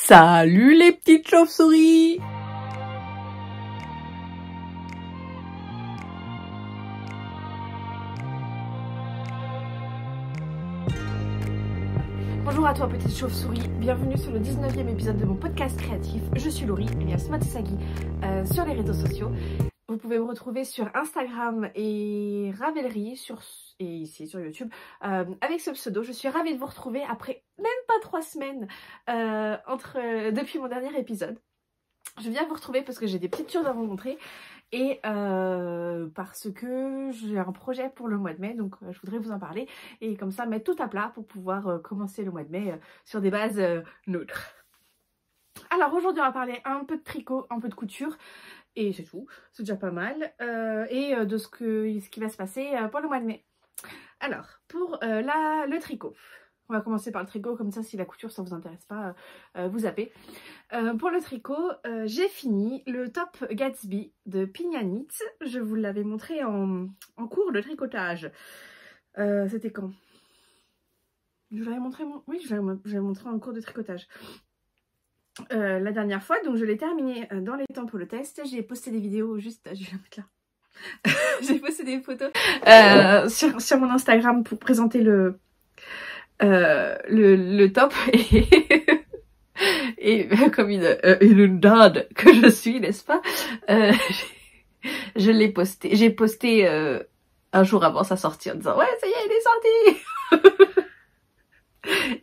Salut les petites chauves-souris! Bonjour à toi petite chauve-souris, bienvenue sur le 19e épisode de mon podcast créatif. Je suis Laurie, alias Matsagi, sur les réseaux sociaux. Vous pouvez me retrouver sur Instagram et Ravelry et ici sur YouTube avec ce pseudo. Je suis ravie de vous retrouver après même pas 3 semaines depuis mon dernier épisode. Je viens vous retrouver parce que j'ai des petites choses à vous montrer et parce que j'ai un projet pour le mois de mai, donc je voudrais vous en parler et comme ça mettre tout à plat pour pouvoir commencer le mois de mai sur des bases neutres. Alors aujourd'hui on va parler un peu de tricot, un peu de couture et c'est tout, c'est déjà pas mal et de ce qui va se passer pour le mois de mai. Alors pour le tricot. On va commencer par le tricot, comme ça si la couture ça vous intéresse pas, vous zappez. Pour le tricot, j'ai fini le top Gatsby de Pina Knit. Je vous l'avais montré en cours de tricotage. C'était quand? Je vous l'avais montré, oui, je l'avais montré en cours de tricotage. La dernière fois, donc je l'ai terminé dans les temps pour le test. J'ai posté des vidéos juste, je vais la mettre là. J'ai posté des photos sur mon Instagram pour présenter le top et comme une dinde que je suis, n'est-ce pas, je l'ai posté. J'ai posté un jour avant sa sortie en disant ouais ça y est il est sorti.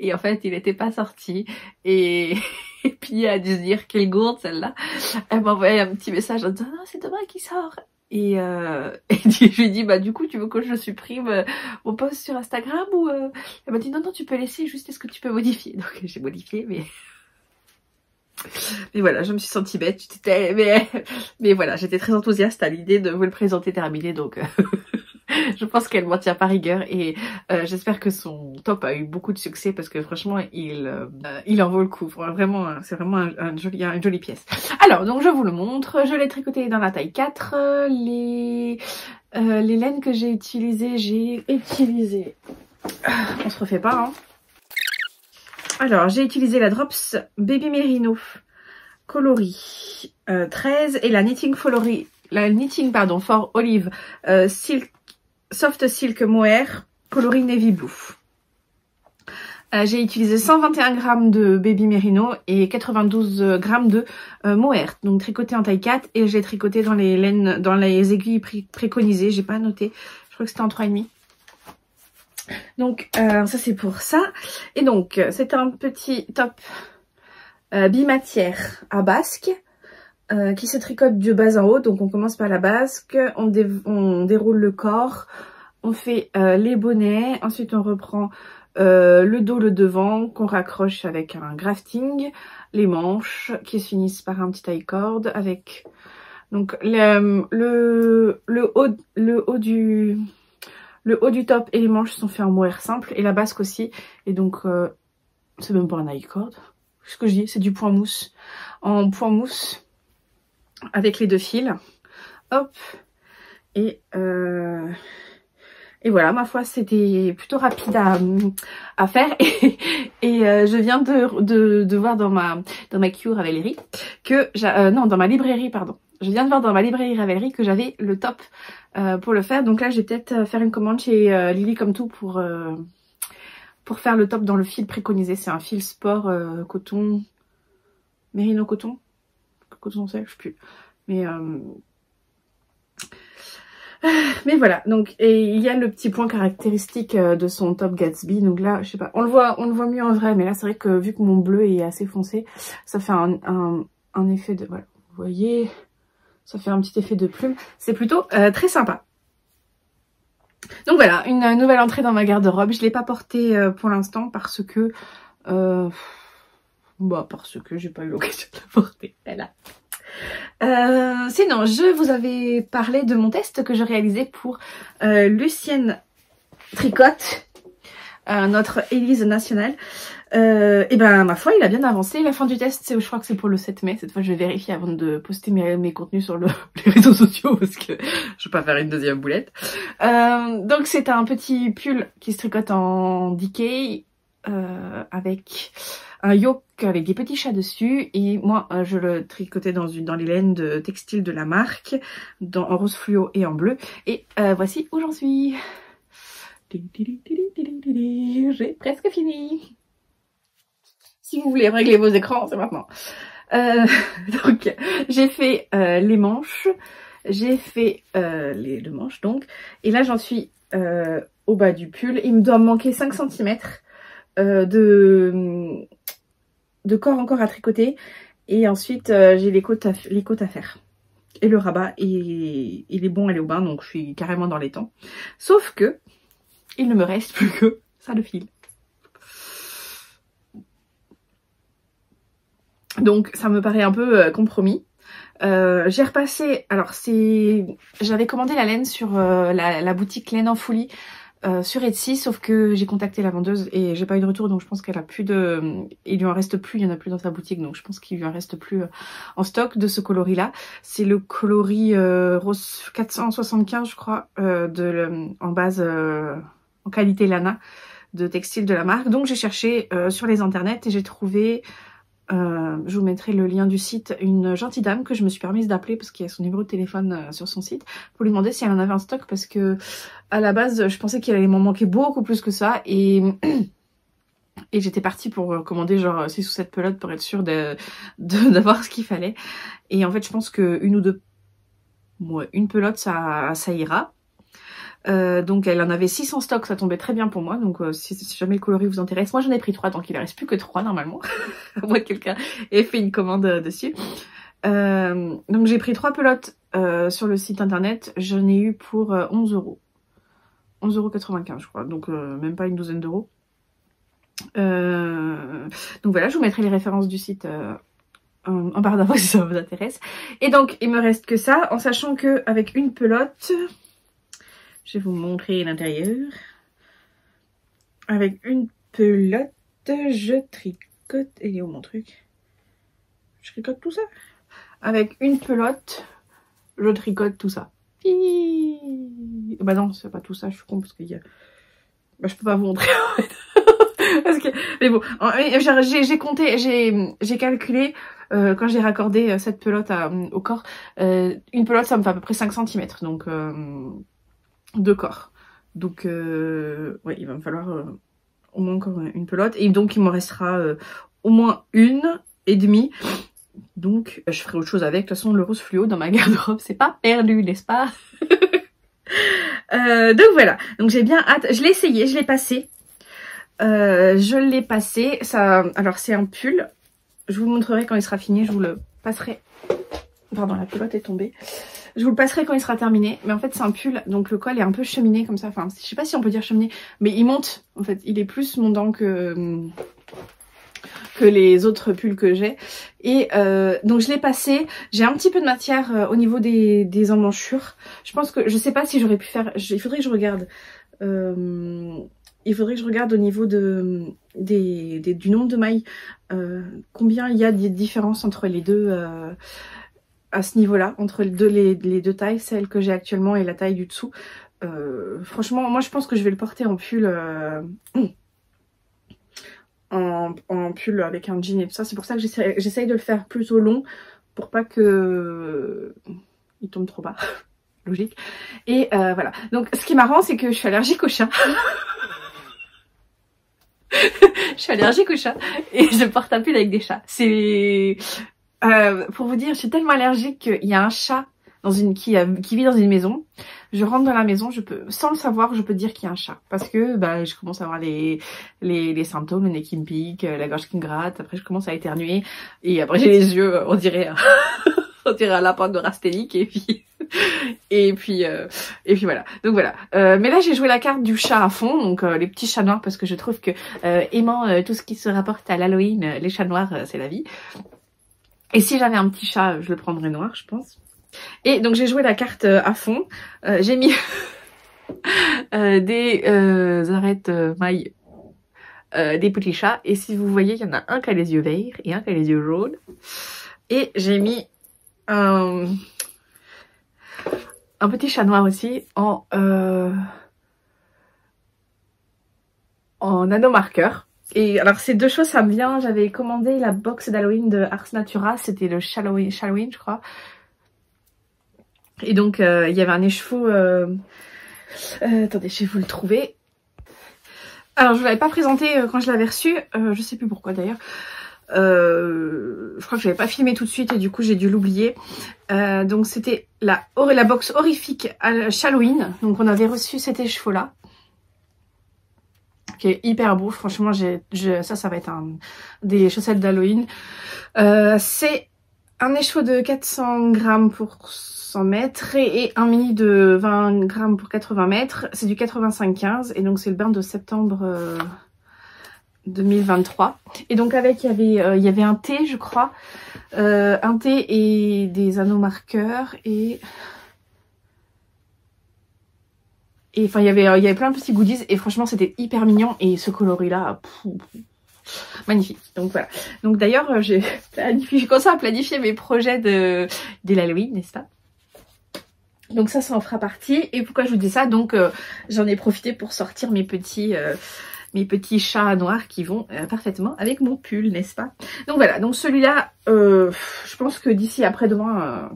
Et en fait il n'était pas sorti et puis elle a dû se dire quelle gourde celle-là. Elle m'a envoyé un petit message en disant non c'est demain qu'il sort. Et je lui ai dit bah du coup tu veux que je supprime mon post sur Instagram ou elle m'a dit non tu peux laisser, juste est-ce que tu peux modifier. Donc j'ai modifié mais voilà, je me suis sentie bête, mais voilà, j'étais très enthousiaste à l'idée de vous le présenter terminé, donc je pense qu'elle m'en tient par rigueur et j'espère que son top a eu beaucoup de succès parce que franchement il en vaut le coup. Vraiment, c'est vraiment une jolie pièce. Alors donc je vous le montre, je l'ai tricoté dans la taille 4. Les laines que j'ai utilisées, on se refait pas hein. Alors j'ai utilisé la Drops Baby Merino coloris 13 et la Knitting for Olive Soft Silk Mohair coloris Navy Blue. J'ai utilisé 121 g de Baby Merino et 92 g de Mohair, donc tricoté en taille 4 et j'ai tricoté dans les laines, dans les aiguilles préconisées, j'ai pas noté, je crois que c'était en 3,5. Donc ça c'est pour ça. Et donc c'est un petit top bimatière à basque qui se tricote de bas en haut. Donc on commence par la basque, on déroule le corps, on fait les bonnets, ensuite on reprend le dos, le devant qu'on raccroche avec un grafting, les manches qui se finissent par un petit taille corde avec donc le haut du top et les manches sont faits en mohair simple et la basque aussi. Et donc c'est même pas un high cord, ce que je dis, c'est du point mousse. En point mousse avec les 2 fils. Hop. Et voilà, ma foi c'était plutôt rapide à faire. Et je viens de voir dans ma queue Ravelry que non, dans ma librairie pardon. Je viens de voir dans ma librairie Ravelry que j'avais le top pour le faire. Donc là, je vais peut-être faire une commande chez Lily comme tout pour faire le top dans le fil préconisé. C'est un fil sport coton, mérino coton sec, je sais plus. Mais voilà. Donc et il y a le petit point caractéristique de son top Gatsby. Donc là, je sais pas, on le voit mieux en vrai, mais là c'est vrai que vu que mon bleu est assez foncé, ça fait un effet de voilà. Vous voyez. Ça fait un petit effet de plume. C'est plutôt très sympa. Donc voilà, une nouvelle entrée dans ma garde-robe. Je ne l'ai pas portée pour l'instant parce que j'ai pas eu l'occasion de la porter. Voilà. Sinon, je vous avais parlé de mon test que je réalisais pour Lucienne Tricotte, notre Élise nationale. Et ben ma foi il a bien avancé. La fin du test je crois que c'est pour le 7 mai. Cette fois je vais vérifier avant de poster mes contenus sur les réseaux sociaux parce que je vais pas faire une deuxième boulette. Donc c'est un petit pull qui se tricote en decay avec un yoke avec des petits chats dessus. Et moi, je le tricotais dans les laines de textile de la marque, en rose fluo et en bleu. Et voici où j'en suis. J'ai presque fini. Si vous voulez régler vos écrans, c'est maintenant. Donc, j'ai fait les manches. J'ai fait les deux manches, donc. Et là, j'en suis au bas du pull. Il me doit me manquer 5 cm de corps encore à tricoter. Et ensuite, j'ai les côtes à faire. Et le rabat, il est bon, elle est au bain, donc je suis carrément dans les temps. Sauf que, il ne me reste plus que ça de fil. Donc ça me paraît un peu compromis. J'ai repassé, alors j'avais commandé la laine sur la boutique Laine en Folie sur Etsy, sauf que j'ai contacté la vendeuse et j'ai pas eu de retour, donc je pense qu'elle a plus il lui en reste plus, il y en a plus dans sa boutique, donc je pense qu'il lui en reste plus en stock de ce coloris là. C'est le coloris rose 475 je crois, en base en qualité lana de textile de la marque. Donc j'ai cherché sur les internets et j'ai trouvé, je vous mettrai le lien du site, une gentille dame que je me suis permise d'appeler parce qu'il y a son numéro de téléphone sur son site pour lui demander si elle en avait en stock, parce que à la base je pensais qu'il allait m'en manquer beaucoup plus que ça, et j'étais partie pour commander genre 6 ou 7 pelotes pour être sûre d'avoir ce qu'il fallait. Et en fait je pense que une pelote ça ira. Donc elle en avait 6 en stock, ça tombait très bien pour moi. Donc si jamais le coloris vous intéresse, moi j'en ai pris 3, donc il ne reste plus que 3 normalement. À moins que quelqu'un ait fait une commande dessus. Donc j'ai pris 3 pelotes sur le site internet. J'en ai eu pour 11 €. 11,95 € je crois, donc même pas une douzaine d'euros. Donc voilà, je vous mettrai les références du site en barre d'infos si ça vous intéresse. Et donc il me reste que ça, en sachant que avec une pelote, je vais vous montrer l'intérieur. Avec une pelote, je tricote. Il est où mon truc? Je tricote tout ça. Avec une pelote, je tricote tout ça. Bah non, c'est pas tout ça, je suis con parce qu'il y a... Bah je peux pas vous montrer en fait. Parce que... Mais bon, j'ai compté, j'ai calculé quand j'ai raccordé cette pelote au corps. Une pelote ça me fait à peu près 5 cm, donc 2 corps. Donc ouais, il va me falloir au moins encore une pelote. Et donc il me restera au moins 1,5. Donc je ferai autre chose avec. De toute façon le rose fluo dans ma garde-robe c'est pas perdu, n'est-ce pas? Donc voilà, donc j'ai bien hâte. Je l'ai essayé, je l'ai passé. Ça, alors c'est un pull. Je vous le montrerai quand il sera fini. Je vous le passerai. Pardon, la pelote est tombée. Je vous le passerai quand il sera terminé. Mais en fait c'est un pull, donc le col est un peu cheminé comme ça. Enfin, je sais pas si on peut dire cheminé, mais il monte. En fait, il est plus montant que les autres pulls que j'ai. Et donc je l'ai passé. J'ai un petit peu de matière au niveau des emmanchures. Je pense que, je sais pas si j'aurais pu faire... Il faudrait que je regarde. Il faudrait que je regarde au niveau du nombre de mailles. Combien il y a de différence entre les deux à ce niveau-là. Entre les deux tailles. Celle que j'ai actuellement et la taille du dessous. Franchement, moi je pense que je vais le porter en pull... en pull avec un jean et tout ça. C'est pour ça que j'essaye de le faire plutôt long pour pas que il tombe trop bas. Logique. Et voilà. Donc ce qui est marrant, c'est que je suis allergique aux chats. Je suis allergique aux chats et je porte un pull avec des chats. C'est pour vous dire, je suis tellement allergique qu'il y a un chat qui vit dans une maison. Je rentre dans la maison, sans le savoir, je peux dire qu'il y a un chat. Parce que bah, je commence à avoir les symptômes, le nez qui me pique, la gorge qui me gratte, après je commence à éternuer, et après j'ai les yeux, on dirait un lapin de Rastélix, et puis voilà. Donc voilà. Mais là j'ai joué la carte du chat à fond, donc les petits chats noirs, parce que je trouve que aimant tout ce qui se rapporte à l'Halloween, les chats noirs c'est la vie. Et si j'avais un petit chat, je le prendrais noir, je pense. Et donc j'ai joué la carte à fond. J'ai mis des arêtes mailles des petits chats. Et si vous voyez, il y en a un qui a les yeux verts et un qui a les yeux jaunes. Et j'ai mis un petit chat noir aussi en nanomarqueur. Et alors ces deux choses ça me vient, j'avais commandé la box d'Halloween de Ars Natura, c'était le Shalloween je crois. Et donc il y avait un écheveau, attendez je vais vous le trouver. Alors je l'avais pas présenté quand je l'avais reçu, je sais plus pourquoi d'ailleurs. Je crois que je l'avais pas filmé tout de suite et du coup j'ai dû l'oublier. Donc c'était la box horrifique à Shalloween. Donc on avait reçu cet écheveau là. Qui est hyper beau, franchement ça va être des chaussettes d'Halloween. C'est un écheveau de 400 grammes pour 100 mètres et un mini de 20 grammes pour 80 mètres. C'est du 85-15 et donc c'est le bain de septembre 2023. Et donc avec il y avait un thé je crois, un thé et des anneaux marqueurs et enfin il y avait plein de petits goodies et franchement c'était hyper mignon et ce coloris là magnifique. Donc voilà. Donc d'ailleurs j'ai commencé à planifier mes projets de l'Halloween, n'est-ce pas? Donc ça en fera partie. Et pourquoi je vous dis ça? Donc j'en ai profité pour sortir mes petits chats noirs qui vont parfaitement avec mon pull, n'est-ce pas? Donc voilà, donc celui-là, je pense que d'ici après-demain,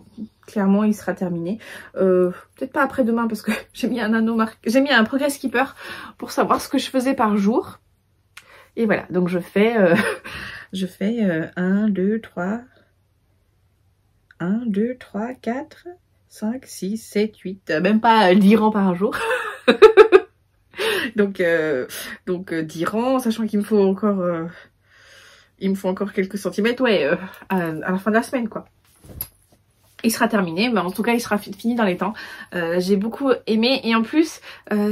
clairement, il sera terminé. Peut-être pas après-demain parce que j'ai mis un progress keeper pour savoir ce que je faisais par jour. Et voilà, donc je fais 1, 2, 3, 4, 5, 6, 7, 8, même pas 10 rangs par jour. donc 10 rangs, sachant qu'il me faut encore quelques centimètres, ouais, à la fin de la semaine quoi. Il sera terminé, mais en tout cas il sera fini dans les temps. J'ai beaucoup aimé et en plus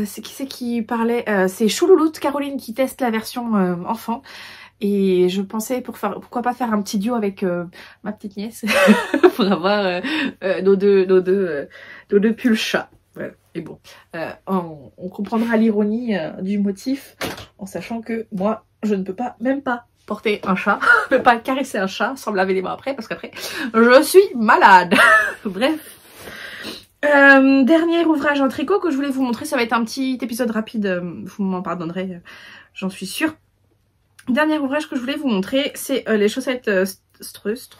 c'est qui parlait, c'est Choulouloute Caroline qui teste la version enfant. Et je pensais pourquoi pas faire un petit duo avec ma petite nièce pour avoir nos deux pulls chats. Voilà. Et bon, on comprendra l'ironie du motif en sachant que moi je ne peux même pas porter un chat, je ne peux pas caresser un chat sans me laver les mains après parce qu'après je suis malade. Bref. Dernier ouvrage en tricot que je voulais vous montrer, ça va être un petit épisode rapide, vous m'en pardonnerez, j'en suis sûre. Dernier ouvrage que je voulais vous montrer, c'est les chaussettes Strustre.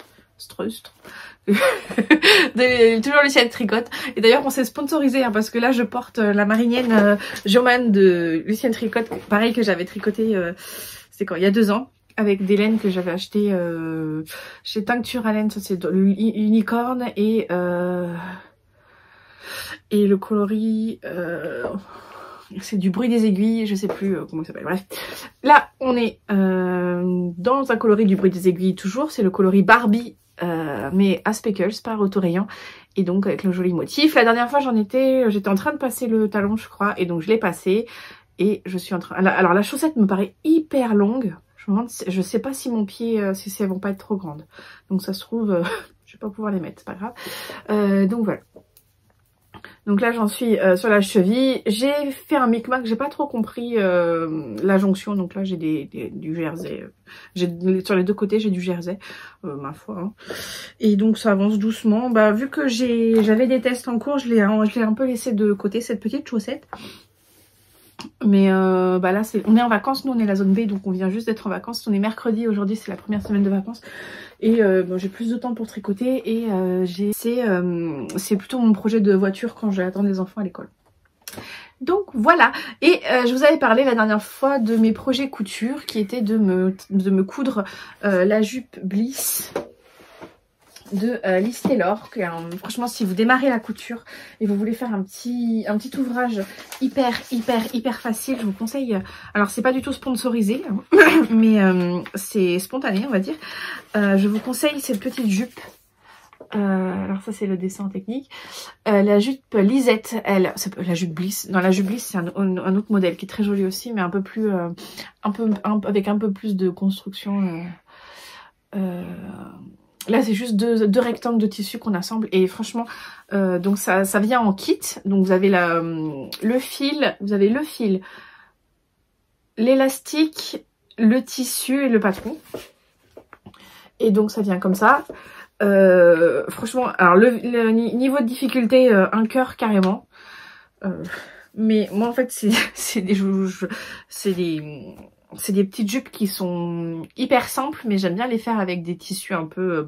Toujours Lucienne Tricotte. Et d'ailleurs on s'est sponsorisé hein, parce que là je porte la marinienne Jomane de Lucienne Tricotte, pareil que j'avais tricoté, c'était quand il y a 2 ans, avec des laines que j'avais achetées chez Tincture à laine, ça c'est l'unicorne et le coloris... c'est du bruit des aiguilles, je sais plus comment il s'appelle, bref. Là, on est dans un coloris du bruit des aiguilles toujours, c'est le coloris Barbie, mais à speckles, par autorayon, et donc avec le joli motif. La dernière fois, j'étais en train de passer le talon, je crois, et donc je l'ai passé, et je suis en train... Alors la chaussette me paraît hyper longue, je sais pas si mon pied, si elles vont pas être trop grandes, donc ça se trouve, je vais pas pouvoir les mettre, c'est pas grave. Donc voilà. Donc là j'en suis sur la cheville, j'ai fait un micmac, j'ai pas trop compris la jonction, donc là j'ai du jersey, sur les deux côtés j'ai du jersey, ma foi, hein. Et donc ça avance doucement, bah vu que j'avais des tests en cours, je l'ai un peu laissé de côté cette petite chaussette. Mais bah là on est en vacances, nous on est la zone B donc on vient juste d'être en vacances, on est mercredi aujourd'hui, c'est la première semaine de vacances et bon, j'ai plus de temps pour tricoter et c'est plutôt mon projet de voiture quand j'attends les enfants à l'école. Donc voilà, et je vous avais parlé la dernière fois de mes projets couture qui étaient de me coudre la jupe Bliss de Liz Taylor. Franchement si vous démarrez la couture et vous voulez faire un petit ouvrage hyper facile, je vous conseille, alors c'est pas du tout sponsorisé mais c'est spontané on va dire, je vous conseille cette petite jupe. Alors ça c'est le dessin technique, la jupe Lisette, la jupe Bliss, non la jupe Bliss c'est un autre modèle qui est très joli aussi mais un peu plus avec un peu plus de construction. Là c'est juste deux rectangles de tissu qu'on assemble et franchement donc ça vient en kit. Donc vous avez le fil, l'élastique, le tissu et le patron. Et donc ça vient comme ça. Franchement, alors le niveau de difficulté, un cœur carrément. c'est des petites jupes qui sont hyper simples, mais j'aime bien les faire avec des tissus un peu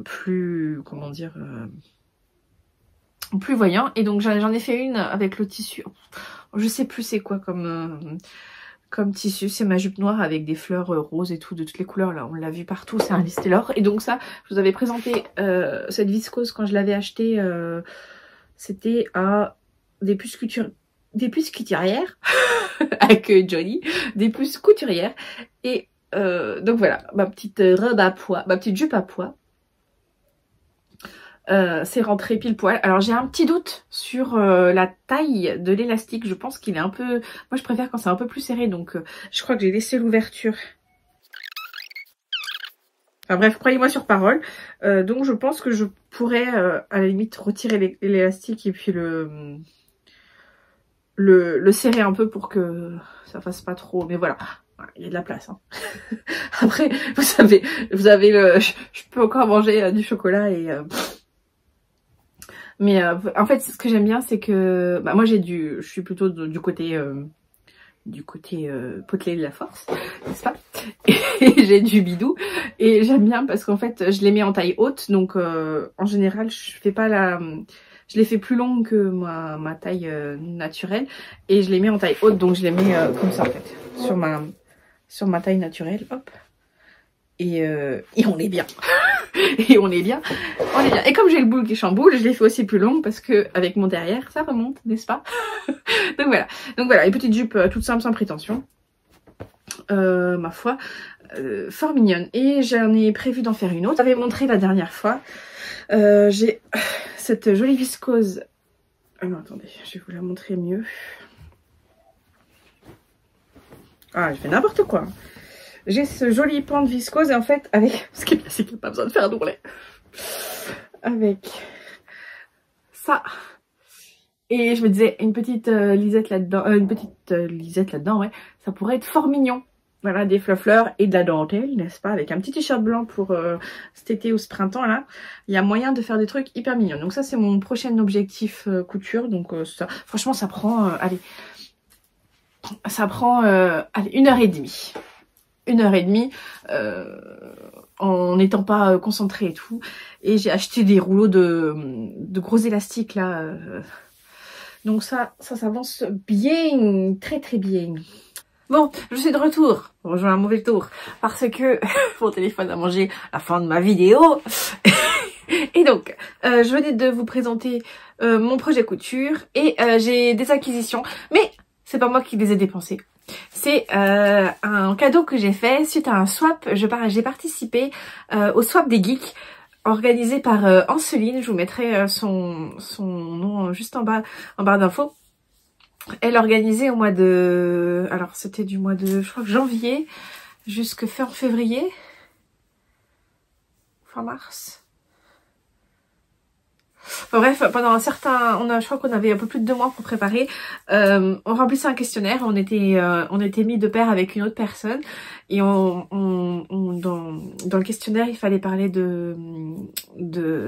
plus, comment dire, plus voyants. Et donc j'en ai fait une avec le tissu, je sais plus c'est quoi comme tissu, c'est ma jupe noire avec des fleurs roses et tout, de toutes les couleurs là, on l'a vu partout, c'est un Alice Taylor. Et donc ça, je vous avais présenté cette viscose quand je l'avais acheté, c'était à des puces couturières avec Johnny, des puces couturières. Et donc voilà, ma petite robe à pois, ma petite jupe à pois. C'est rentré pile poil. Alors j'ai un petit doute sur la taille de l'élastique. Je pense qu'il est un peu... Moi je préfère quand c'est un peu plus serré. Donc je crois que j'ai laissé l'ouverture. Enfin bref, croyez-moi sur parole. Donc je pense que je pourrais à la limite retirer l'élastique et puis le serrer un peu pour que ça fasse pas trop. Mais voilà, il y a de la place. Hein. Après, vous avez le... Je peux encore manger du chocolat et... Mais en fait, ce que j'aime bien, c'est que moi je suis plutôt du côté potelé de la force, n'est-ce pas? Et j'ai du bidou et j'aime bien parce qu'en fait, je les mets en taille haute, donc en général, je les fais plus longues que ma taille naturelle et je les mets en taille haute, donc je les mets comme ça en fait sur ma taille naturelle, hop. Et on est bien. Et on est bien. Et comme j'ai le boule qui chamboule, je l'ai fait aussi plus longue parce que avec mon derrière, ça remonte, n'est-ce pas? Donc voilà, une petite jupe toute simple, sans prétention. Ma foi, fort mignonne. Et j'en ai prévu d'en faire une autre. Je l'avais montré la dernière fois. J'ai cette jolie viscose. Ah non, attendez, je vais vous la montrer mieux. Ah, je fais n'importe quoi. J'ai ce joli pan de viscose et en fait, avec... Ce qui est bien, c'est qu'il n'y a pas besoin de faire d'ourlet. Avec ça. Et je me disais, une petite lisette là-dedans, ouais, ça pourrait être fort mignon. Voilà, des fleurs et de la dentelle, n'est-ce pas? Avec un petit t-shirt blanc pour cet été ou ce printemps là. Il y a moyen de faire des trucs hyper mignons. Donc ça, c'est mon prochain objectif couture. Donc ça, franchement, ça prend, allez, allez, 1h30. 1h30 en n'étant pas concentrée et tout. Et j'ai acheté des rouleaux de gros élastiques là. Donc ça s'avance bien, très très bien. Bon, je suis de retour. Bonjour, un mauvais tour. Parce que mon téléphone a mangé la fin de ma vidéo. Et donc, je venais de vous présenter mon projet couture. Et j'ai des acquisitions. Mais c'est pas moi qui les ai dépensées. C'est un cadeau que j'ai fait suite à un swap. J'ai participé au swap des geeks organisé par Anceline. Je vous mettrai son nom juste en barre d'infos. Elle organisait au mois de... Alors c'était du mois de, je crois, janvier jusqu'à fin février. Fin mars. Enfin, bref, pendant un certain... je crois qu'on avait un peu plus de 2 mois pour préparer. On remplissait un questionnaire, on était mis de pair avec une autre personne. Et dans le questionnaire, il fallait parler de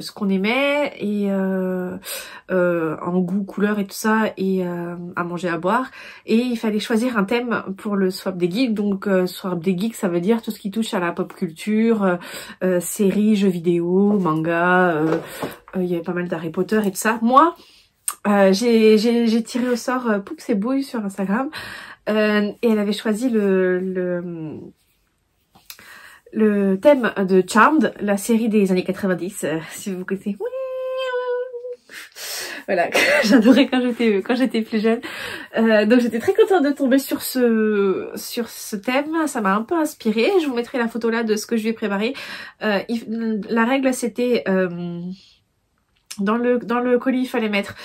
ce qu'on aimait et en goût, couleur et tout ça, et à manger, à boire. Et il fallait choisir un thème pour le swap des geeks. Donc swap des geeks, ça veut dire tout ce qui touche à la pop culture, séries, jeux vidéo, manga. Il y avait pas mal d'Harry Potter et tout ça. Moi, j'ai tiré au sort Poups et Bouille sur Instagram. Et elle avait choisi le thème de Charmed, la série des années 90, si vous connaissez. Voilà, j'adorais quand j'étais plus jeune. Donc j'étais très contente de tomber sur ce thème. Ça m'a un peu inspirée. Je vous mettrai la photo là de ce que je lui ai préparé. La règle c'était dans le colis, il fallait mettre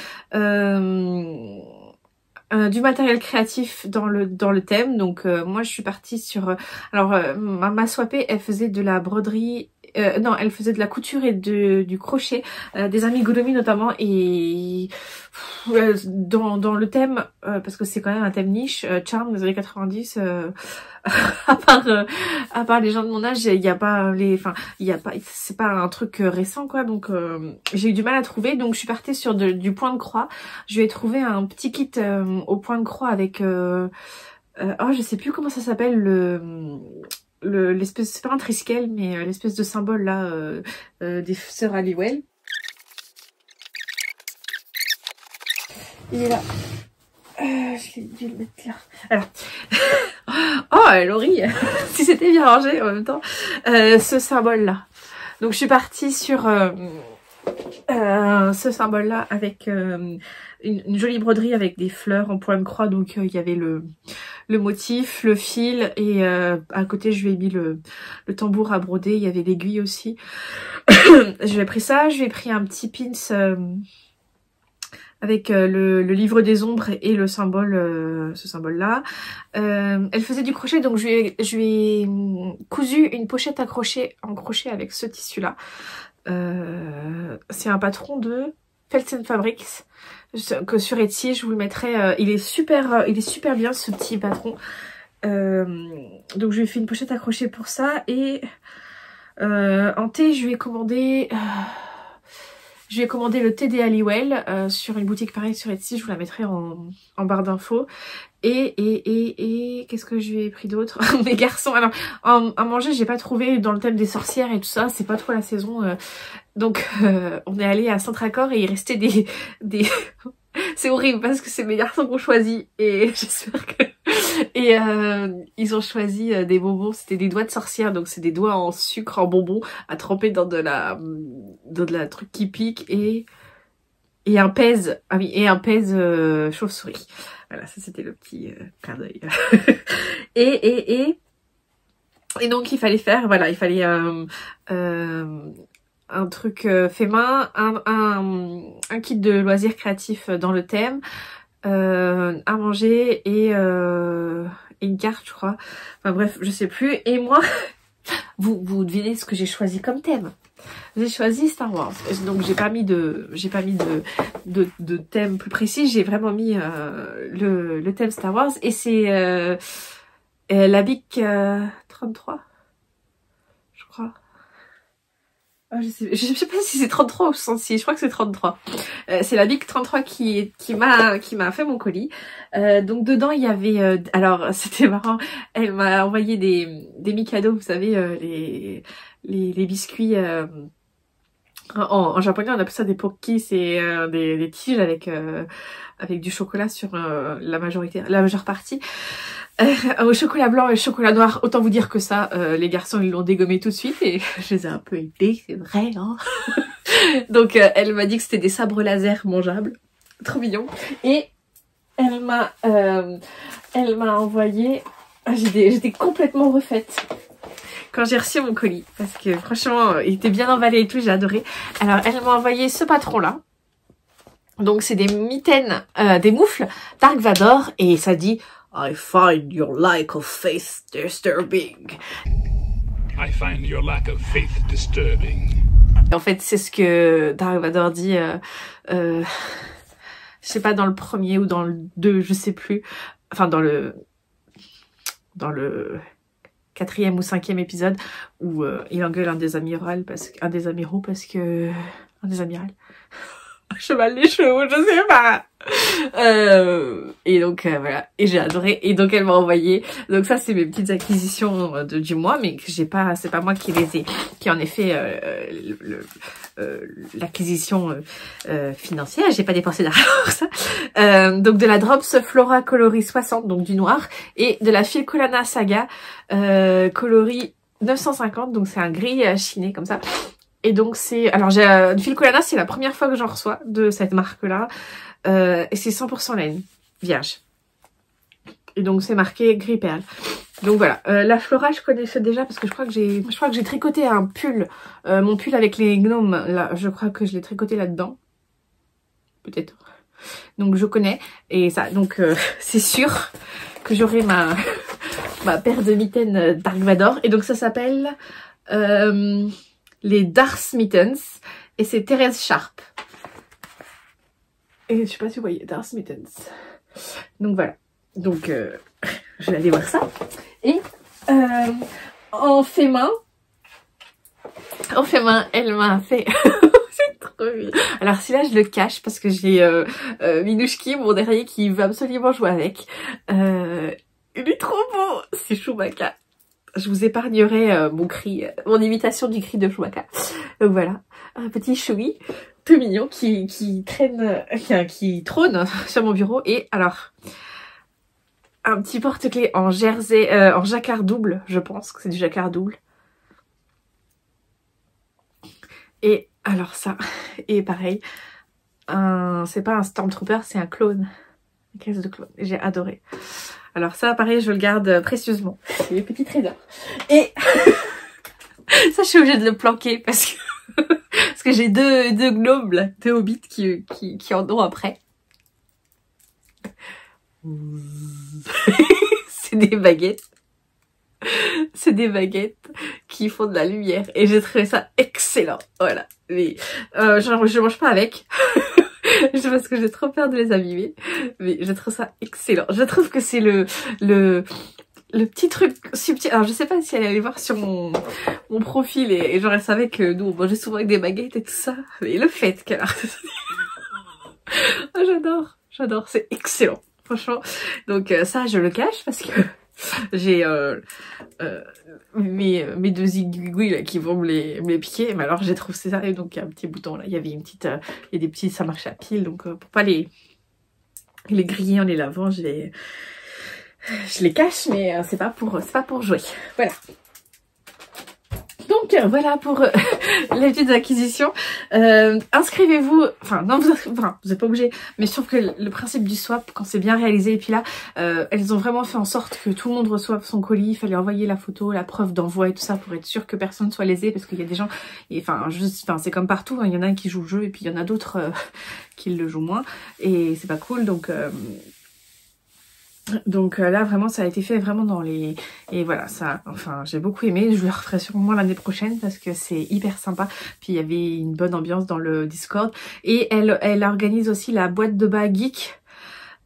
du matériel créatif dans le thème. Donc moi je suis partie sur... ma swapée, elle faisait de la broderie... non, elle faisait de la couture et du crochet, des amigurumis notamment, et dans le thème, parce que c'est quand même un thème niche, Charm des années 90, à part les gens de mon âge, il y a pas c'est pas un truc récent quoi, donc j'ai eu du mal à trouver, donc je suis partie sur du point de croix. Je vais trouver un petit kit au point de croix avec oh, je sais plus comment ça s'appelle l'espèce, c'est pas un triskel, mais l'espèce de symbole là des sœurs Halliwell. Il est là. Je l'ai dû le mettre là. Alors. Oh, Laurie, si c'était bien rangé en même temps. Ce symbole là. Donc je suis partie sur ce symbole là avec une jolie broderie avec des fleurs en poème croix. Donc il y avait le motif, le fil et à côté je lui ai mis le tambour à broder. Il y avait l'aiguille aussi. Je lui ai pris ça. Je lui ai pris un petit pins avec le livre des ombres et le symbole, ce symbole là. Elle faisait du crochet, donc je lui ai cousu une pochette accrochée en crochet avec ce tissu là. C'est un patron de Felsen Fabrics que sur Etsy, je vous le mettrai. Il est super bien ce petit patron. Donc je lui ai fait une pochette accrochée pour ça et en thé je lui ai commandé. Je lui ai commandé le thé des Halliwell sur une boutique pareille sur Etsy, je vous la mettrai en barre d'infos. Et qu'est-ce que je lui ai pris d'autre? Mes garçons, alors à manger j'ai pas trouvé dans le thème des sorcières et tout ça, c'est pas trop la saison. Donc on est allé à Centre-Accord et il restait des... C'est horrible parce que c'est mes garçons qui ont choisi et j'espère que... Et ils ont choisi des bonbons, c'était des doigts de sorcière, donc c'est des doigts en sucre, en bonbons, à tremper dans de la truc qui pique et un pèse, ah oui, et un pèse chauve-souris. Voilà, ça c'était le petit clin d'œil. et donc il fallait faire, voilà, il fallait un truc fait main, un kit de loisirs créatifs dans le thème, à manger et une carte je crois, enfin bref je sais plus. Et moi vous devinez ce que j'ai choisi comme thème. J'ai choisi Star Wars, donc j'ai pas mis de thème plus précis, j'ai vraiment mis le thème Star Wars et c'est la BIC 33 je crois. Je sais pas si c'est 33 ou 66, je crois que c'est 33. C'est la BIC 33 qui m'a fait mon colis. Donc dedans il y avait, alors c'était marrant, elle m'a envoyé des Mikado, vous savez, les biscuits, en japonais on appelle ça des pocky, c'est des tiges avec du chocolat sur la majeure partie. Au chocolat blanc et au chocolat noir, autant vous dire que ça, les garçons ils l'ont dégommé tout de suite et je les ai un peu aidés, c'est vrai hein. Donc elle m'a dit que c'était des sabres laser mangeables, trop mignon. Et elle m'a envoyé, j'étais complètement refaite quand j'ai reçu mon colis parce que franchement il était bien emballé et tout, j'ai adoré. Alors elle m'a envoyé ce patron là. Donc c'est des mitaines, des moufles Dark Vador et ça dit I find your lack of faith disturbing. I find your lack of faith disturbing. En fait, c'est ce que Dark Vador dit, je sais pas, dans le premier ou dans le 2, je sais plus. Enfin, dans le 4e ou 5e épisode où il engueule un des amiraux parce que... Un des amirals. Cheval des chevaux, je sais pas. Et donc voilà, et j'ai adoré. Et donc elle m'a envoyé. Donc ça c'est mes petites acquisitions du mois, mais que j'ai pas, c'est pas moi qui les ai, qui en ai fait l'acquisition financière. J'ai pas dépensé d'argent pour ça. Donc de la Drops Flora coloris 60, donc du noir, et de la Filcolana Saga coloris 950, donc c'est un gris chiné comme ça. Et donc c'est, alors j'ai une Filcolana, c'est la première fois que j'en reçois de cette marque là, et c'est 100% laine vierge. Et donc c'est marqué gris perle. Donc voilà, la Flora je connaissais déjà parce que je crois que j'ai tricoté un pull, mon pull avec les gnomes là, je crois que je l'ai tricoté là-dedans, peut-être. Donc je connais et ça, donc c'est sûr que j'aurai ma paire de mitaines Dark Vador. Et donc ça s'appelle les Darth Mittens et c'est Thérèse Sharp. Et je sais pas si vous voyez Darth Mittens. Donc voilà. Donc je vais aller voir ça. Et en fait main, elle m'a fait... C'est trop bien. Alors celui-là je le cache parce que j'ai Minouchki, mon dernier, qui veut absolument jouer avec. Il est trop beau, c'est Chewbacca. Je vous épargnerai mon imitation du cri de Chewbacca. Donc voilà, un petit Chewie tout mignon qui trône sur mon bureau. Et alors, un petit porte-clés en jersey, en jacquard double, je pense que c'est du jacquard double. Et alors ça, et pareil, c'est pas un Stormtrooper, c'est un clone. Une caisse de clone, j'ai adoré. Alors ça, pareil, je le garde précieusement. C'est les petits trésors. Et ça, je suis obligée de le planquer parce que j'ai deux gnomes, là, deux hobbits qui en ont après. C'est des baguettes. C'est des baguettes qui font de la lumière. Et j'ai trouvé ça excellent. Voilà. Mais je mange pas avec. Parce que j'ai trop peur de les abîmer. Mais je trouve ça excellent. Je trouve que c'est le petit truc subtil. Alors je sais pas si elle allait voir sur mon profil et genre elle savait que nous on mangeait souvent avec des baguettes et tout ça. Mais le fait qu'elle a... Oh, j'adore, c'est excellent. Franchement. Donc ça je le cache parce que j'ai mes deux aiguilles là, qui vont me les piquer. Mais alors j'ai trouvé ça et donc il y a un petit bouton là. Il y avait une petite, il y a des petits, ça marche à pile. Donc pour pas les griller en les lavant, je les cache, mais c'est pas pour jouer. Voilà. Donc voilà pour les petites acquisitions. Inscrivez-vous, enfin non, vous n'êtes pas obligé, mais je trouve que le principe du swap, quand c'est bien réalisé, et puis là, elles ont vraiment fait en sorte que tout le monde reçoive son colis. Il fallait envoyer la photo, la preuve d'envoi et tout ça pour être sûr que personne ne soit lésé, parce qu'il y a des gens, c'est comme partout, hein, il y en a qui jouent le jeu et puis il y en a d'autres qui le jouent moins, et c'est pas cool, donc là vraiment ça a été fait vraiment dans les... Et voilà, ça, enfin j'ai beaucoup aimé, je le referai sûrement l'année prochaine parce que c'est hyper sympa. Puis il y avait une bonne ambiance dans le Discord. Et elle organise aussi la boîte de bas geek.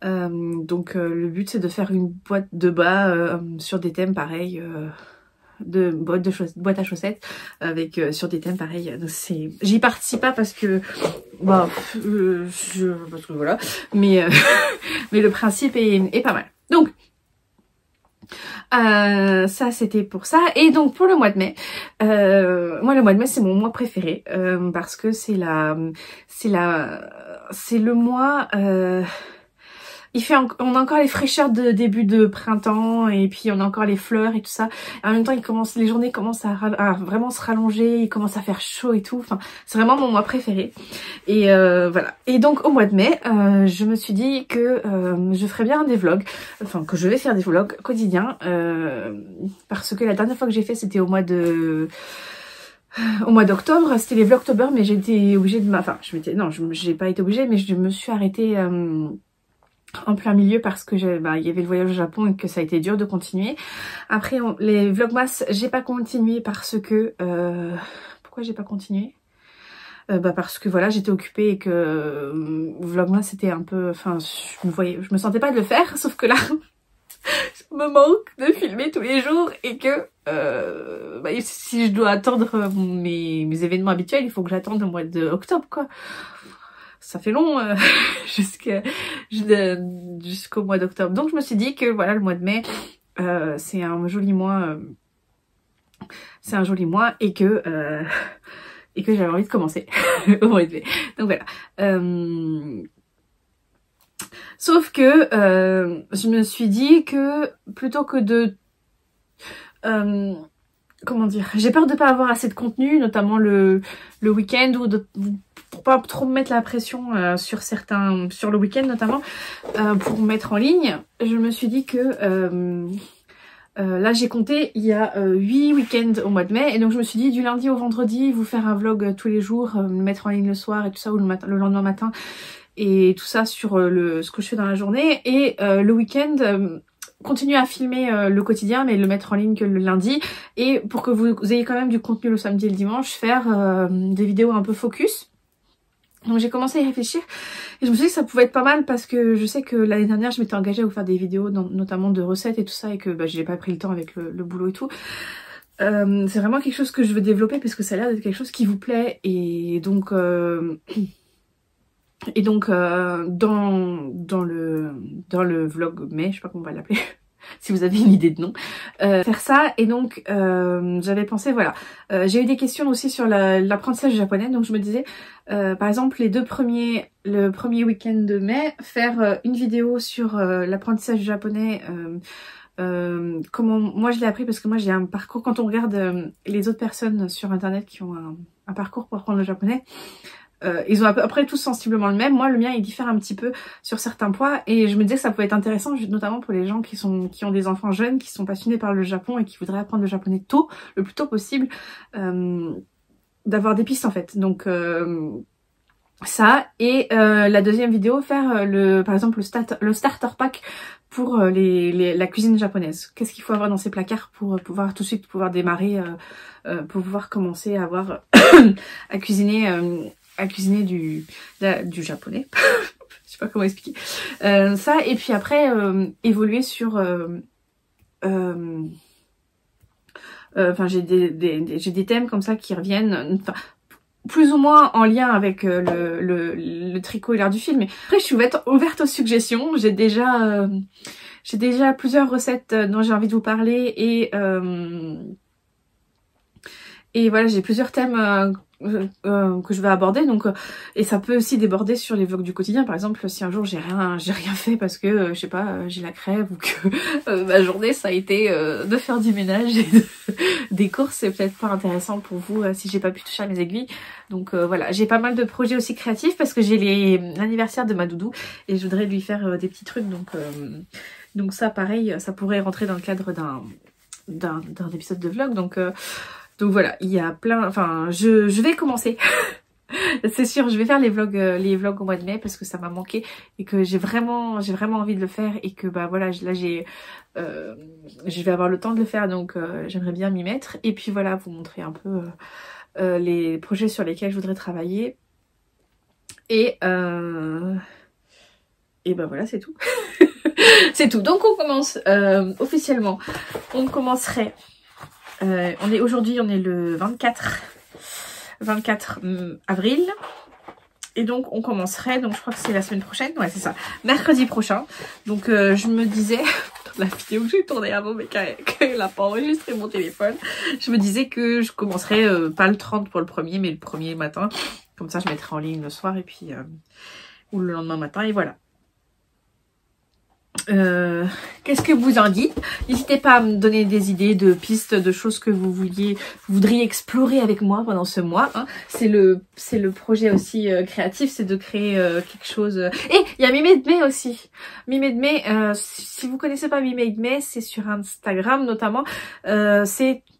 Le but c'est de faire une boîte de bas sur des thèmes pareils, de boîte à chaussettes avec sur des thèmes pareils. J'y participe pas parce que parce que voilà, mais mais le principe est pas mal. Donc ça c'était pour ça. Et donc pour le mois de mai, moi le mois de mai c'est mon mois préféré parce que c'est le mois on a encore les fraîcheurs de début de printemps et puis on a encore les fleurs et tout ça. Et en même temps, les journées commencent à vraiment se rallonger, il commence à faire chaud et tout. Enfin, c'est vraiment mon mois préféré. Et voilà. Et donc au mois de mai, je me suis dit que je ferais bien des vlogs, enfin que je vais faire des vlogs quotidiens parce que la dernière fois que j'ai fait, c'était au mois d'octobre, c'était les vlogtober, mais j'étais obligée de j'ai pas été obligée, mais je me suis arrêtée en plein milieu parce que il y avait le voyage au Japon et que ça a été dur de continuer. Après les vlogmas, j'ai pas continué parce que pourquoi j'ai pas continué? Parce que voilà, j'étais occupée et que vlogmas c'était un peu, enfin je me sentais pas de le faire, sauf que là ça me manque de filmer tous les jours et que si je dois attendre mes événements habituels, il faut que j'attende le mois d'octobre quoi. Ça fait long jusqu'au mois d'octobre. Donc je me suis dit que voilà, le mois de mai, c'est un joli mois. C'est un joli mois et que j'avais envie de commencer au mois de mai. Donc voilà. Sauf que je me suis dit que plutôt que de... comment dire, j'ai peur de pas avoir assez de contenu, notamment le week-end, ou pour pas trop me mettre la pression sur le week-end notamment, pour mettre en ligne. Je me suis dit que là j'ai compté, il y a 8 week-ends au mois de mai, et donc je me suis dit du lundi au vendredi, vous faire un vlog tous les jours, le mettre en ligne le soir et tout ça, ou le lendemain matin, et tout ça sur ce que je fais dans la journée, et le week-end... continuer à filmer le quotidien mais le mettre en ligne que le lundi, et pour que vous ayez quand même du contenu le samedi et le dimanche, faire des vidéos un peu focus. Donc j'ai commencé à y réfléchir et je me suis dit que ça pouvait être pas mal parce que je sais que l'année dernière je m'étais engagée à vous faire des vidéos notamment de recettes et tout ça, et que j'ai pas pris le temps avec le boulot et tout. C'est vraiment quelque chose que je veux développer parce que ça a l'air d'être quelque chose qui vous plaît, et donc dans le vlog mai, je sais pas comment on va l'appeler, si vous avez une idée de nom, faire ça. Et donc j'avais pensé, voilà, j'ai eu des questions aussi sur l'apprentissage du japonais, donc je me disais, par exemple le premier week-end de mai, faire une vidéo sur l'apprentissage du japonais, comment moi je l'ai appris, parce que moi j'ai un parcours, quand on regarde les autres personnes sur internet qui ont un parcours pour apprendre le japonais, ils ont à peu près tous sensiblement le même. Moi, le mien, il diffère un petit peu sur certains points, et je me disais que ça pouvait être intéressant, notamment pour les gens qui ont des enfants jeunes, qui sont passionnés par le Japon et qui voudraient apprendre le japonais tôt, le plus tôt possible, d'avoir des pistes en fait. Donc ça, et la deuxième vidéo, faire par exemple le starter pack pour la cuisine japonaise. Qu'est-ce qu'il faut avoir dans ces placards pour pouvoir tout de suite pouvoir démarrer, pour pouvoir commencer à avoir à cuisiner du japonais. Je sais pas comment expliquer. Ça, et puis après évoluer sur enfin j'ai des thèmes comme ça qui reviennent, enfin plus ou moins en lien avec le tricot et l'art du fil, mais après je suis ouverte aux suggestions. J'ai déjà plusieurs recettes dont j'ai envie de vous parler, et voilà, j'ai plusieurs thèmes que je vais aborder, donc et ça peut aussi déborder sur les vlogs du quotidien. Par exemple, si un jour j'ai rien fait parce que je sais pas, j'ai la crève, ou que ma journée ça a été de faire du ménage et des courses, c'est peut-être pas intéressant pour vous si j'ai pas pu toucher à mes aiguilles. Donc voilà, j'ai pas mal de projets aussi créatifs parce que j'ai l'anniversaire de ma doudou et je voudrais lui faire des petits trucs, donc ça pareil, ça pourrait rentrer dans le cadre d'un épisode de vlog, donc voilà, il y a plein, enfin je vais commencer. C'est sûr, je vais faire les vlogs au mois de mai parce que ça m'a manqué et que j'ai vraiment envie de le faire, et que bah voilà, là je vais avoir le temps de le faire, donc j'aimerais bien m'y mettre. Et puis voilà, vous montrer un peu les projets sur lesquels je voudrais travailler. Et bah voilà, c'est tout. C'est tout. Donc on commence officiellement. On commencerait. Aujourd'hui, on est le 24 avril. Et donc on commencerait, donc je crois que c'est la semaine prochaine, ouais c'est ça, mercredi prochain. Donc je me disais, dans la vidéo que j'ai tournée avant mais qu'elle n'a pas enregistré mon téléphone, je me disais que je commencerais pas le 30 pour le premier, mais le premier matin. Comme ça je mettrai en ligne le soir, et puis ou le lendemain matin, et voilà. Qu'est-ce que vous en dites? N'hésitez pas à me donner des idées de pistes, de choses que vous voudriez explorer avec moi pendant ce mois, hein. C'est le projet aussi créatif, c'est de créer quelque chose. Et il y a Mi-Made May aussi. Mi-Made May, si vous connaissez pas Mi-Made May, c'est sur Instagram notamment.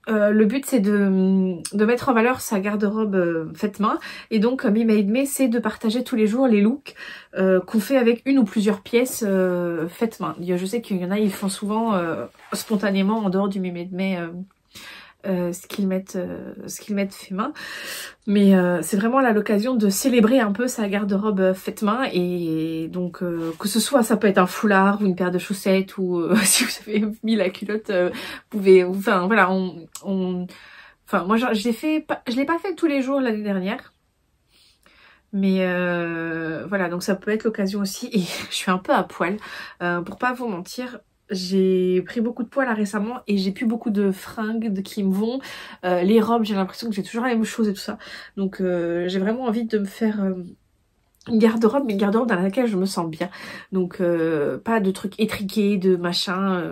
Le but c'est de mettre en valeur sa garde-robe faite main, et donc Mi-Made May, c'est de partager tous les jours les looks qu'on fait avec une ou plusieurs pièces faites main. Je sais qu'il y en a, ils font souvent spontanément en dehors du Mi-Made May ce qu'ils mettent fait main, mais c'est vraiment là l'occasion de célébrer un peu sa garde-robe faite main. Et donc que ce soit, ça peut être un foulard ou une paire de chaussettes, ou si vous avez mis la culotte, vous pouvez, enfin voilà, enfin moi je l'ai pas fait tous les jours l'année dernière, mais voilà, donc ça peut être l'occasion aussi. Et je suis un peu à poil, pour pas vous mentir. J'ai pris beaucoup de poids là récemment, et j'ai plus beaucoup de fringues qui me vont. Les robes, j'ai l'impression que j'ai toujours la même chose et tout ça. Donc j'ai vraiment envie de me faire une garde-robe, mais une garde-robe dans laquelle je me sens bien. Donc pas de trucs étriqués, de machin,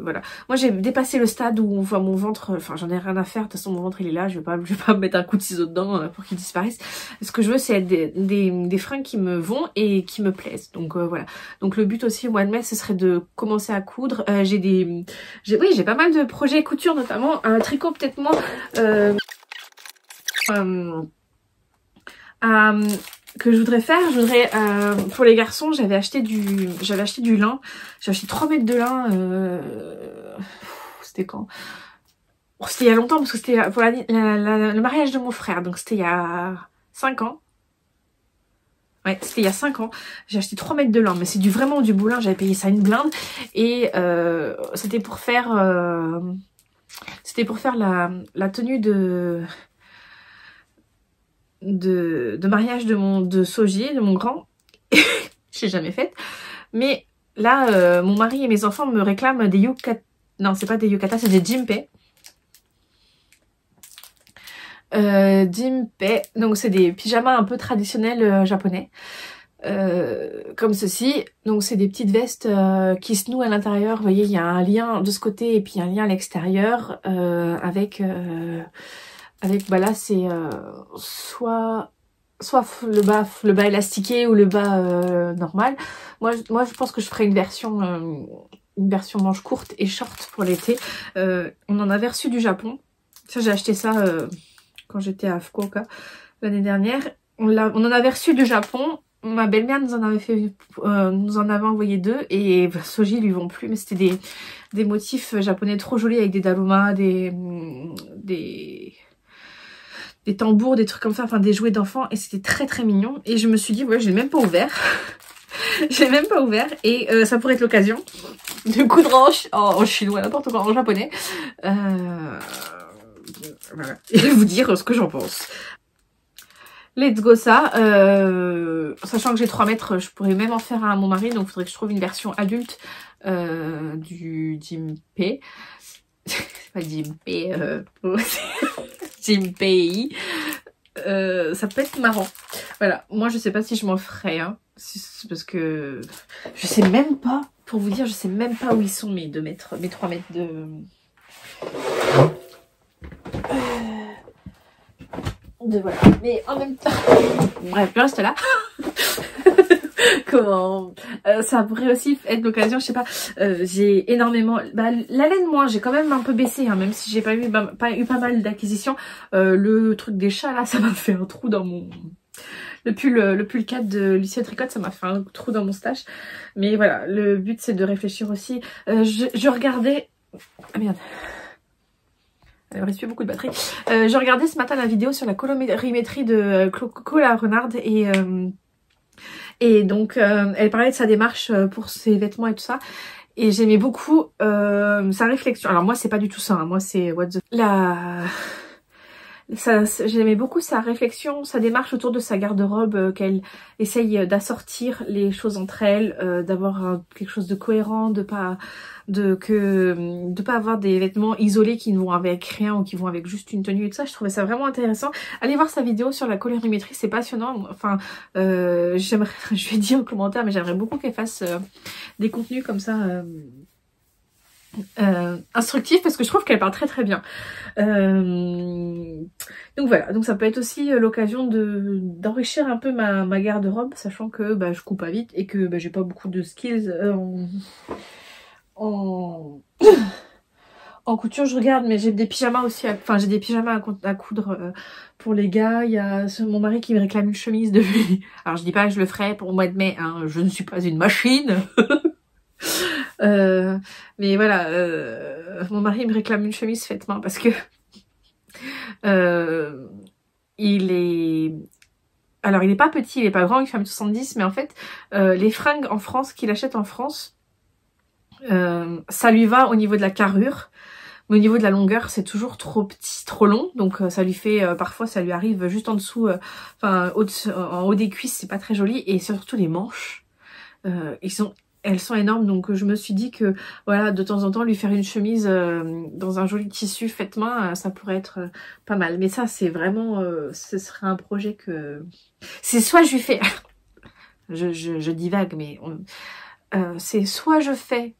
voilà. Moi j'ai dépassé le stade où on voit mon ventre, enfin j'en ai rien à faire, de toute façon mon ventre il est là, je vais pas me mettre un coup de ciseau dedans pour qu'il disparaisse. Ce que je veux, c'est des fringues qui me vont et qui me plaisent. Donc voilà. Donc le but aussi au mois de mai, ce serait de commencer à coudre. J'ai pas mal de projets couture, notamment un tricot peut-être moins que je voudrais faire. Pour les garçons, j'avais acheté du lin. J'ai acheté 3 mètres de lin. C'était quand? C'était il y a longtemps, parce que c'était pour le mariage de mon frère. Donc c'était il y a 5 ans. Ouais, c'était il y a 5 ans. J'ai acheté 3 mètres de lin, mais c'est vraiment du beau lin. J'avais payé ça une blinde. Et c'était pour faire la tenue de mariage de Soji, de mon grand. J'ai jamais faite, mais là, mon mari et mes enfants me réclament des yukata. Non, c'est pas des yukata, c'est des jimpei. Jimpei, donc c'est des pyjamas un peu traditionnels japonais. Comme ceci, donc c'est des petites vestes qui se nouent à l'intérieur. Vous voyez, il y a un lien de ce côté et puis un lien à l'extérieur avec bah là c'est soit le bas élastiqué ou le bas normal. Moi je pense que je ferai une version manche courte et short pour l'été. On en avait reçu du Japon. Ça, j'ai acheté ça quand j'étais à Fukuoka l'année dernière. On en avait reçu du Japon. Ma belle-mère nous en avait envoyé 2 et Soji lui vont plus, mais c'était des motifs japonais trop jolis avec des daruma, des tambours, des trucs comme ça, enfin des jouets d'enfants, et c'était très très mignon. Et je me suis dit, ouais, je l'ai même pas ouvert. J'ai même pas ouvert et ça pourrait être l'occasion de coudre en chinois, n'importe quoi, en japonais. Voilà. Et vous dire ce que j'en pense. Let's go ça. Sachant que j'ai 3 mètres, je pourrais même en faire un à mon mari, donc il faudrait que je trouve une version adulte du Jimpei. Pas Jimpei, Jimpei. Ça peut être marrant. Voilà, moi je sais pas si je m'en ferai, hein. Parce que je sais même pas, pour vous dire, je sais même pas où ils sont mes 2 mètres, mes 3 mètres de... voilà. Mais en même temps... Bref, je reste là. Comment ça pourrait aussi être l'occasion, je sais pas, j'ai énormément... Bah, la laine, moi, j'ai quand même un peu baissé, hein, même si j'ai pas eu pas mal d'acquisitions. Le truc des chats, là, ça m'a fait un trou dans mon... Le pull 4 de Lucia Tricotte, ça m'a fait un trou dans mon stash. Mais voilà, le but, c'est de réfléchir aussi. Je regardais... Ah merde. Il ne reste plus beaucoup de batterie. Je regardais ce matin la vidéo sur la colorimétrie de Coco la Renarde et donc elle parlait de sa démarche pour ses vêtements et tout ça. Et j'aimais beaucoup sa réflexion. Alors moi c'est pas du tout ça, hein. Moi c'est what the... J'aimais beaucoup sa réflexion, sa démarche autour de sa garde-robe, qu'elle essaye d'assortir les choses entre elles, d'avoir quelque chose de cohérent, de pas avoir des vêtements isolés qui ne vont avec rien ou qui vont avec juste une tenue et tout ça. Je trouvais ça vraiment intéressant. Allez voir sa vidéo sur la colorimétrie, c'est passionnant. Enfin, je lui ai dit en commentaire, mais j'aimerais beaucoup qu'elle fasse des contenus comme ça. Instructif, parce que je trouve qu'elle parle très très bien. Donc voilà, donc ça peut être aussi l'occasion d'enrichir un peu ma garde-robe, sachant que bah, je coupe pas vite et que bah, j'ai pas beaucoup de skills en couture. Je regarde, mais j'ai des pyjamas aussi, j'ai des pyjamas à coudre pour les gars. Il y a mon mari qui me réclame une chemise de lui. Alors je dis pas que je le ferai pour le mois de mai, hein, je ne suis pas une machine. Mais voilà, mon mari me réclame une chemise faite main parce que il est pas petit, il est pas grand, il fait 1m70, mais en fait les fringues en France qu'il achète en France, ça lui va au niveau de la carrure, mais au niveau de la longueur c'est toujours trop petit, trop long, donc ça lui fait parfois ça lui arrive juste en dessous, en haut des cuisses, c'est pas très joli, et surtout les manches, elles sont énormes, donc je me suis dit que voilà, de temps en temps lui faire une chemise dans un joli tissu fait main, ça pourrait être pas mal. Mais ça c'est vraiment, ce serait un projet que... C'est soit je lui fais... je divague, mais c'est soit je fais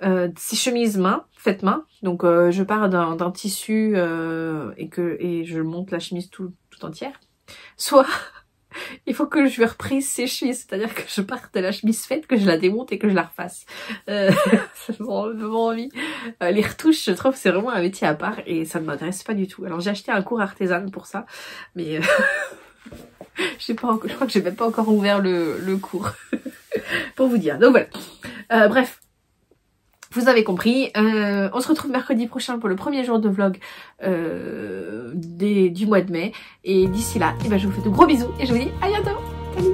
ces chemises faites main, donc je pars d'un tissu et je monte la chemise tout entière, soit... Il faut que je lui reprise ses chemises, c'est-à-dire que je parte de la chemise faite, que je la démonte et que je la refasse. Ça me rend vraiment envie. Les retouches, je trouve, c'est vraiment un métier à part et ça ne m'intéresse pas du tout. Alors j'ai acheté un cours artisan pour ça, mais je crois que j'ai même pas encore ouvert le cours pour vous dire. Donc voilà. Bref. Vous avez compris, on se retrouve mercredi prochain pour le premier jour de vlog du mois de mai. Et d'ici là, je vous fais de gros bisous et je vous dis à bientôt. Salut!